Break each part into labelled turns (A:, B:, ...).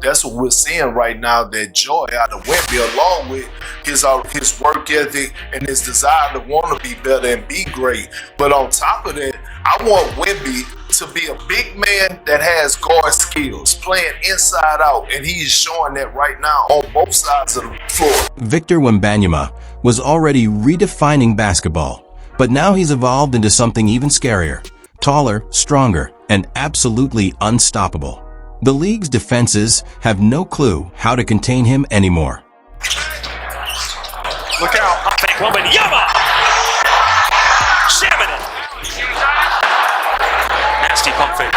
A: that's what we're seeing right now, that joy out of Wemby, along with his work ethic and his desire to want to be better and be great. But on top of that, I want Wemby to be a big man that has guard skills, playing inside out, and he's showing that right now on both sides of the floor.
B: Victor Wembanyama was already redefining basketball, but now he's evolved into something even scarier, taller, stronger, and absolutely unstoppable. The league's defenses have no clue how to contain him anymore.
C: Look out. I think Wembanyama! Jamming it! Nasty pump fake.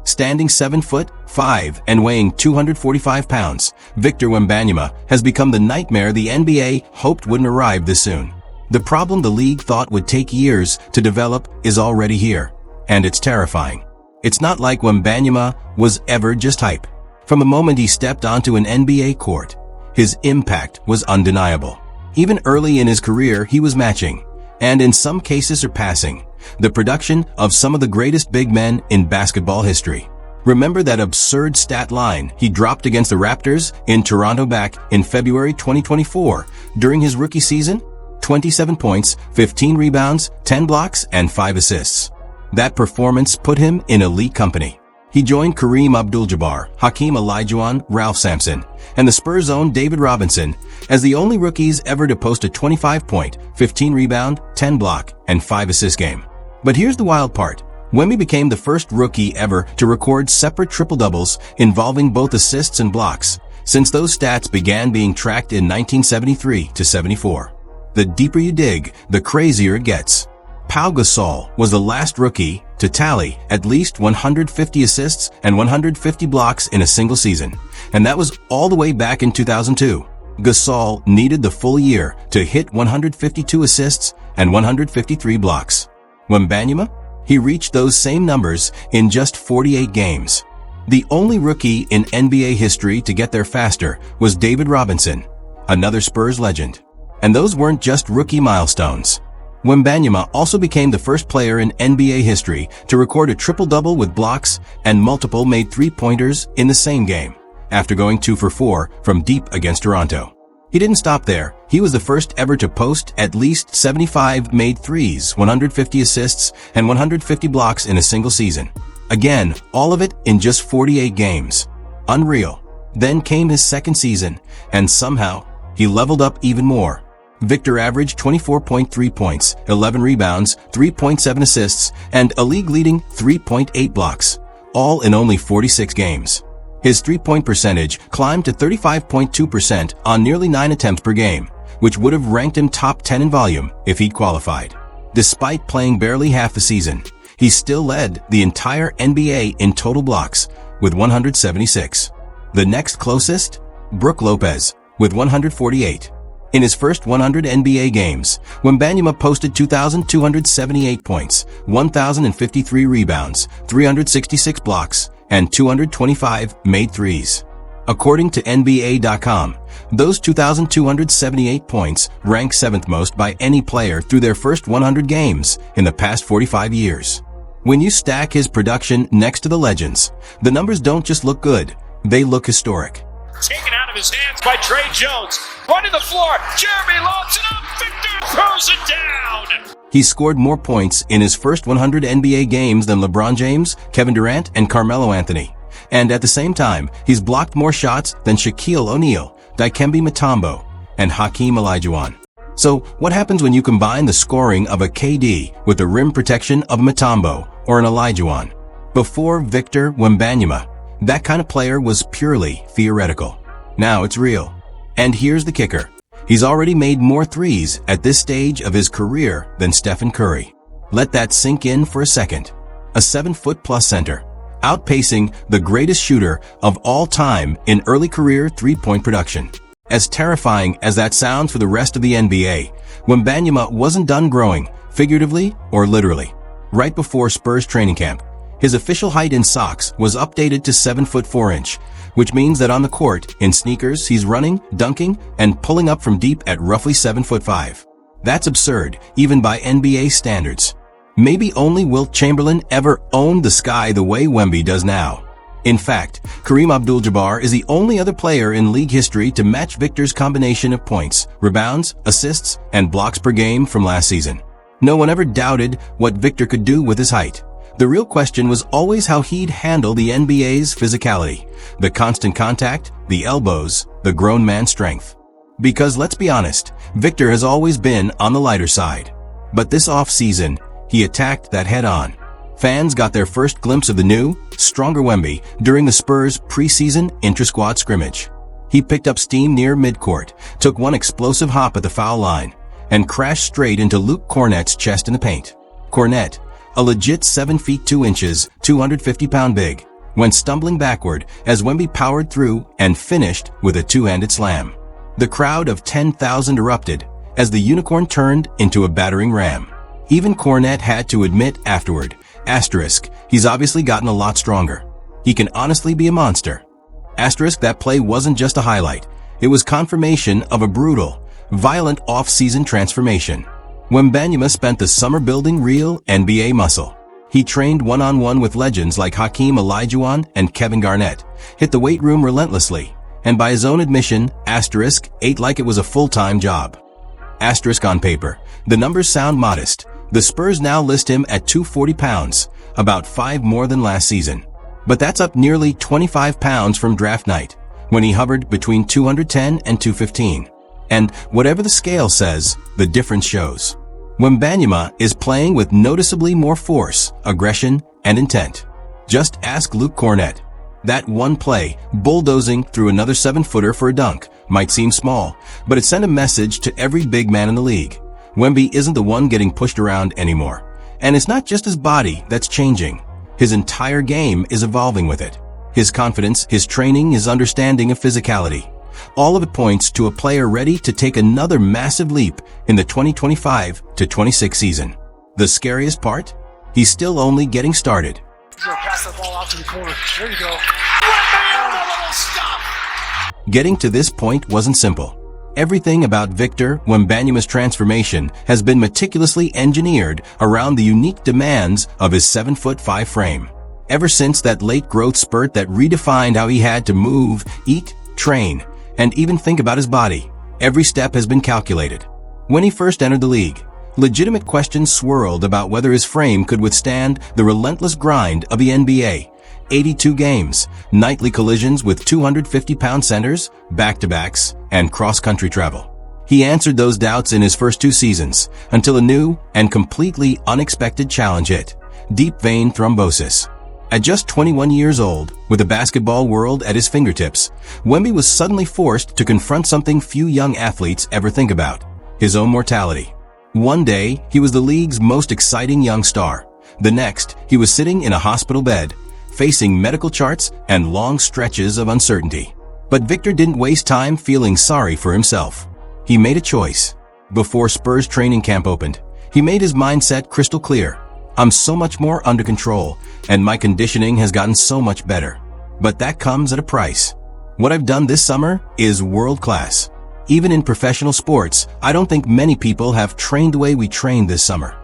B: Standing 7'5" and weighing 245 pounds, Victor Wembanyama has become the nightmare the NBA hoped wouldn't arrive this soon. The problem the league thought would take years to develop is already here, and it's terrifying. It's not like Wembanyama was ever just hype. From the moment he stepped onto an NBA court, his impact was undeniable. Even early in his career, he was matching, and in some cases surpassing, the production of some of the greatest big men in basketball history. Remember that absurd stat line he dropped against the Raptors in Toronto back in February 2024 during his rookie season? 27 points, 15 rebounds, 10 blocks, and 5 assists. That performance put him in elite company. He joined Kareem Abdul-Jabbar, Hakeem Olajuwon, Ralph Sampson, and the Spurs' own David Robinson as the only rookies ever to post a 25-point, 15-rebound, 10-block, and 5-assist game. But here's the wild part. Wemby became the first rookie ever to record separate triple-doubles involving both assists and blocks, since those stats began being tracked in 1973 to 74. The deeper you dig, the crazier it gets. Pau Gasol was the last rookie to tally at least 150 assists and 150 blocks in a single season, and that was all the way back in 2002. Gasol needed the full year to hit 152 assists and 153 blocks. Wembanyama? He reached those same numbers in just 48 games. The only rookie in NBA history to get there faster was David Robinson, another Spurs legend. And those weren't just rookie milestones. Wembanyama also became the first player in NBA history to record a triple-double with blocks and multiple made three-pointers in the same game, after going 2 for 4 from deep against Toronto. He didn't stop there. He was the first ever to post at least 75 made threes, 150 assists, and 150 blocks in a single season. Again, all of it in just 48 games. Unreal. Then came his second season, and somehow, he leveled up even more. Victor averaged 24.3 points, 11 rebounds, 3.7 assists, and a league-leading 3.8 blocks, all in only 46 games. His three-point percentage climbed to 35.2% on nearly 9 attempts per game, which would have ranked him top 10 in volume if he'd qualified. Despite playing barely half the season, he still led the entire NBA in total blocks with 176. The next closest? Brook Lopez, with 148. In his first 100 NBA games, Wembanyama posted 2,278 points, 1,053 rebounds, 366 blocks, and 225 made threes. According to NBA.com, those 2,278 points rank 7th most by any player through their first 100 games in the past 45 years. When you stack his production next to the legends, the numbers don't just look good, they look historic.
C: Taken out of his hands by Trey Jones. Running the floor. Jeremy lobs it up. Victor throws it down.
B: He scored more points in his first 100 NBA games than LeBron James, Kevin Durant, and Carmelo Anthony. And at the same time, he's blocked more shots than Shaquille O'Neal, Dikembe Mutombo, and Hakeem Olajuwon. So what happens when you combine the scoring of a KD with the rim protection of Mutombo or an Olajuwon? Before Victor Wembanyama, that kind of player was purely theoretical. Now it's real. And here's the kicker. He's already made more threes at this stage of his career than Stephen Curry. Let that sink in for a second. A 7-foot-plus center, outpacing the greatest shooter of all time in early career three-point production. As terrifying as that sounds for the rest of the NBA, Wembanyama wasn't done growing, figuratively or literally. Right before Spurs training camp, his official height in socks was updated to 7'4", which means that on the court, in sneakers, he's running, dunking, and pulling up from deep at roughly 7'5". That's absurd, even by NBA standards. Maybe only Wilt Chamberlain ever owned the sky the way Wemby does now. In fact, Kareem Abdul-Jabbar is the only other player in league history to match Victor's combination of points, rebounds, assists, and blocks per game from last season. No one ever doubted what Victor could do with his height. The real question was always how he'd handle the NBA's physicality, the constant contact, the elbows, the grown man strength. Because let's be honest, Victor has always been on the lighter side. But this off-season, he attacked that head-on. Fans got their first glimpse of the new, stronger Wemby during the Spurs preseason intra-squad scrimmage. He picked up steam near midcourt, took one explosive hop at the foul line, and crashed straight into Luke Kornet's chest in the paint. Kornet, a legit 7 feet 2 inches, 250-pound big, went stumbling backward as Wemby powered through and finished with a two-handed slam. The crowd of 10,000 erupted as the unicorn turned into a battering ram. Even Kornet had to admit afterward, he's obviously gotten a lot stronger. He can honestly be a monster. That play wasn't just a highlight. It was confirmation of a brutal, violent off-season transformation. Wembanyama spent the summer building real NBA muscle. He trained one-on-one with legends like Hakeem Olajuwon and Kevin Garnett, hit the weight room relentlessly, and by his own admission, ate like it was a full-time job. On paper, the numbers sound modest. The Spurs now list him at 240 pounds, about 5 more than last season. But that's up nearly 25 pounds from draft night, when he hovered between 210 and 215. And whatever the scale says, the difference shows. Wembanyama is playing with noticeably more force, aggression, and intent. Just ask Luke Kornet. That one play, bulldozing through another 7-footer for a dunk, might seem small, but it sent a message to every big man in the league. Wemby isn't the one getting pushed around anymore. And it's not just his body that's changing. His entire game is evolving with it. His confidence, his training, his understanding of physicality. All of it points to a player ready to take another massive leap in the 2025-26 season. The scariest part? He's still only getting started.
D: Pass the ball out to the corner. There you go.
B: Getting to this point wasn't simple. Everything about Victor Wembanyama's transformation has been meticulously engineered around the unique demands of his 7'5" frame. Ever since that late growth spurt that redefined how he had to move, eat, train, and even think about his body, every step has been calculated. When he first entered the league, legitimate questions swirled about whether his frame could withstand the relentless grind of the NBA. 82 games, nightly collisions with 250-pound centers, back-to-backs, and cross-country travel. He answered those doubts in his first 2 seasons, until a new and completely unexpected challenge hit: deep vein thrombosis. At just 21 years old, with the basketball world at his fingertips, Wemby was suddenly forced to confront something few young athletes ever think about: his own mortality. One day, he was the league's most exciting young star. The next, he was sitting in a hospital bed, facing medical charts and long stretches of uncertainty. But Victor didn't waste time feeling sorry for himself. He made a choice. Before Spurs training camp opened, he made his mindset crystal clear. I'm so much more under control, and my conditioning has gotten so much better. But that comes at a price. What I've done this summer is world-class. Even in professional sports, I don't think many people have trained the way we trained this summer.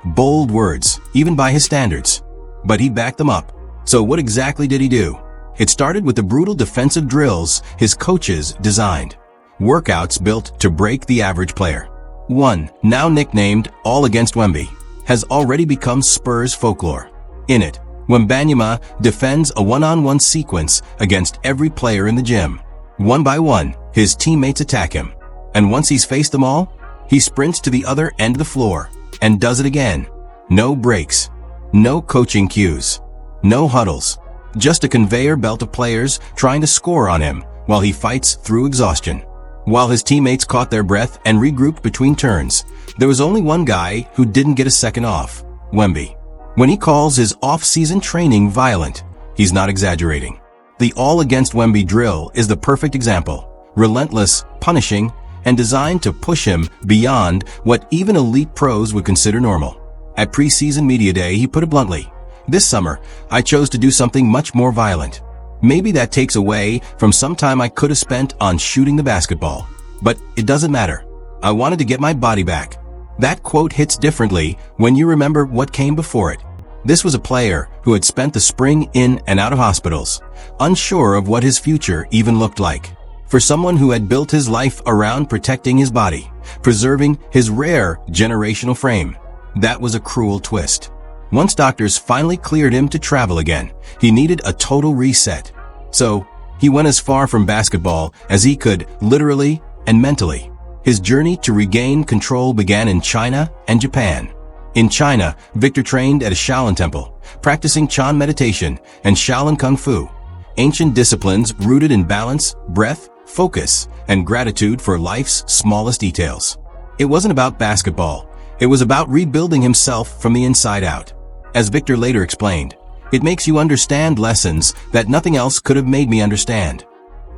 B: Bold words, even by his standards. But he backed them up. So what exactly did he do? It started with the brutal defensive drills his coaches designed. Workouts built to break the average player. One, now nicknamed All Against Wemby, has already become Spurs folklore. In it, Wembanyama defends a one-on-one sequence against every player in the gym. One by one, his teammates attack him. And once he's faced them all, he sprints to the other end of the floor and does it again. No breaks. No coaching cues. No huddles. Just a conveyor belt of players trying to score on him while he fights through exhaustion. While his teammates caught their breath and regrouped between turns, there was only one guy who didn't get a second off: Wemby. When he calls his off-season training violent, he's not exaggerating. The All Against Wemby drill is the perfect example. Relentless, punishing, and designed to push him beyond what even elite pros would consider normal. At preseason media day, he put it bluntly: "This summer, I chose to do something much more violent. Maybe that takes away from some time I could have spent on shooting the basketball. But it doesn't matter. I wanted to get my body back." That quote hits differently when you remember what came before it. This was a player who had spent the spring in and out of hospitals, unsure of what his future even looked like. For someone who had built his life around protecting his body, preserving his rare generational frame, that was a cruel twist. Once doctors finally cleared him to travel again, he needed a total reset. So, he went as far from basketball as he could, literally and mentally. His journey to regain control began in China and Japan. In China, Victor trained at a Shaolin temple, practicing Chan meditation and Shaolin Kung Fu, ancient disciplines rooted in balance, breath, focus, and gratitude for life's smallest details. It wasn't about basketball. It was about rebuilding himself from the inside out. As Victor later explained, it makes you understand lessons that nothing else could have made me understand.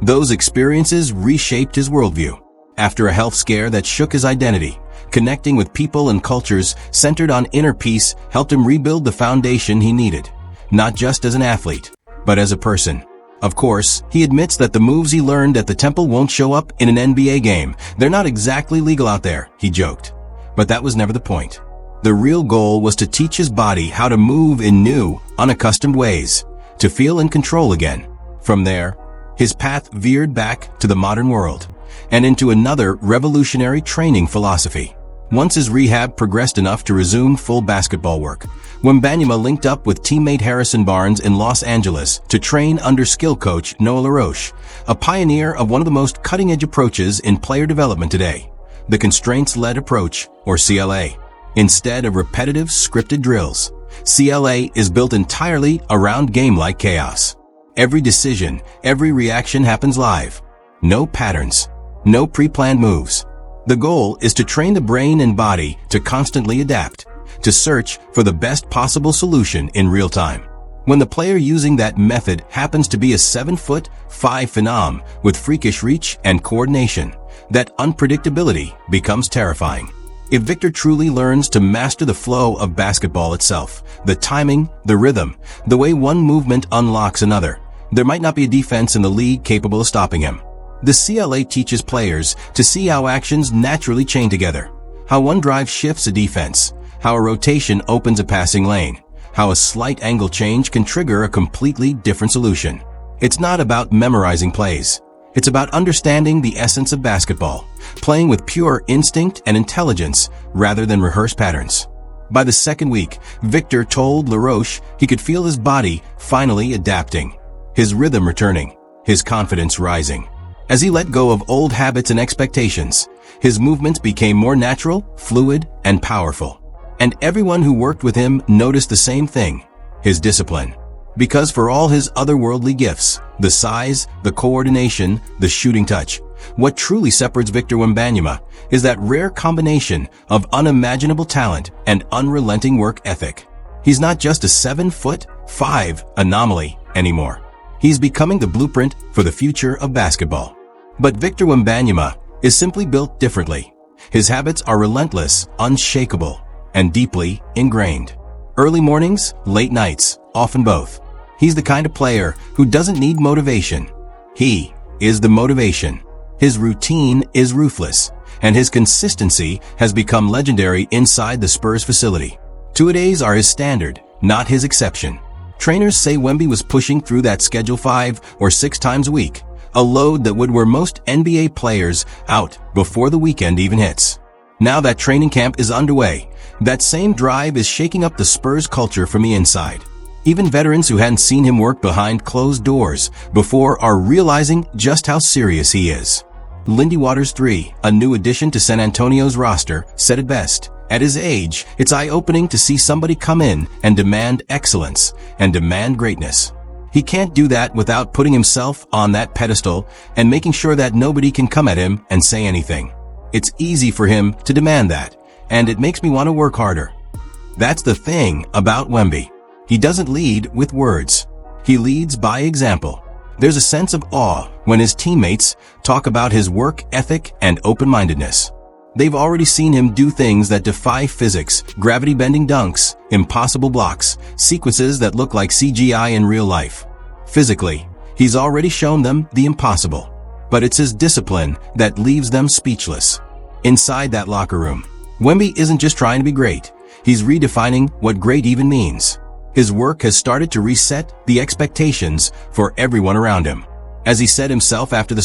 B: Those experiences reshaped his worldview. After a health scare that shook his identity, connecting with people and cultures centered on inner peace helped him rebuild the foundation he needed, not just as an athlete, but as a person. Of course, he admits that the moves he learned at the temple won't show up in an NBA game. They're not exactly legal out there, he joked. But that was never the point. The real goal was to teach his body how to move in new, unaccustomed ways, to feel in control again. From there, his path veered back to the modern world and into another revolutionary training philosophy. Once his rehab progressed enough to resume full basketball work, Wembanyama linked up with teammate Harrison Barnes in Los Angeles to train under skill coach Noah LaRoche, a pioneer of one of the most cutting-edge approaches in player development today, the constraints-led approach, or CLA. Instead of repetitive, scripted drills, CLA is built entirely around game-like chaos. Every decision, every reaction happens live. No patterns, no pre-planned moves. The goal is to train the brain and body to constantly adapt, to search for the best possible solution in real time. When the player using that method happens to be a 7'5" phenom with freakish reach and coordination, that unpredictability becomes terrifying. If Victor truly learns to master the flow of basketball itself, the timing, the rhythm, the way one movement unlocks another, there might not be a defense in the league capable of stopping him. The CLA teaches players to see how actions naturally chain together, how one drive shifts a defense, how a rotation opens a passing lane, how a slight angle change can trigger a completely different solution. It's not about memorizing plays. It's about understanding the essence of basketball, playing with pure instinct and intelligence rather than rehearsed patterns. By the second week, Victor told LaRoche he could feel his body finally adapting, his rhythm returning, his confidence rising. As he let go of old habits and expectations, his movements became more natural, fluid, and powerful. And everyone who worked with him noticed the same thing, his discipline. Because for all his otherworldly gifts, the size, the coordination, the shooting touch, what truly separates Victor Wembanyama is that rare combination of unimaginable talent and unrelenting work ethic. He's not just a 7'5" anomaly anymore. He's becoming the blueprint for the future of basketball. But Victor Wembanyama is simply built differently. His habits are relentless, unshakable, and deeply ingrained. Early mornings, late nights, often both. He's the kind of player who doesn't need motivation. He is the motivation. His routine is ruthless, and his consistency has become legendary inside the Spurs facility. Two-a-days are his standard, not his exception. Trainers say Wemby was pushing through that schedule 5 or 6 times a week, a load that would wear most NBA players out before the weekend even hits. Now that training camp is underway, that same drive is shaking up the Spurs culture from the inside. Even veterans who hadn't seen him work behind closed doors before are realizing just how serious he is. Lindy Waters III, a new addition to San Antonio's roster, said it best. At his age, it's eye-opening to see somebody come in and demand excellence and demand greatness. He can't do that without putting himself on that pedestal and making sure that nobody can come at him and say anything. It's easy for him to demand that, and it makes me want to work harder. That's the thing about Wemby. He doesn't lead with words. He leads by example. There's a sense of awe when his teammates talk about his work ethic and open-mindedness. They've already seen him do things that defy physics, gravity-bending dunks, impossible blocks, sequences that look like CGI in real life. Physically, he's already shown them the impossible. But it's his discipline that leaves them speechless. Inside that locker room, Wemby isn't just trying to be great. He's redefining what great even means. His work has started to reset the expectations for everyone around him. As he said himself after the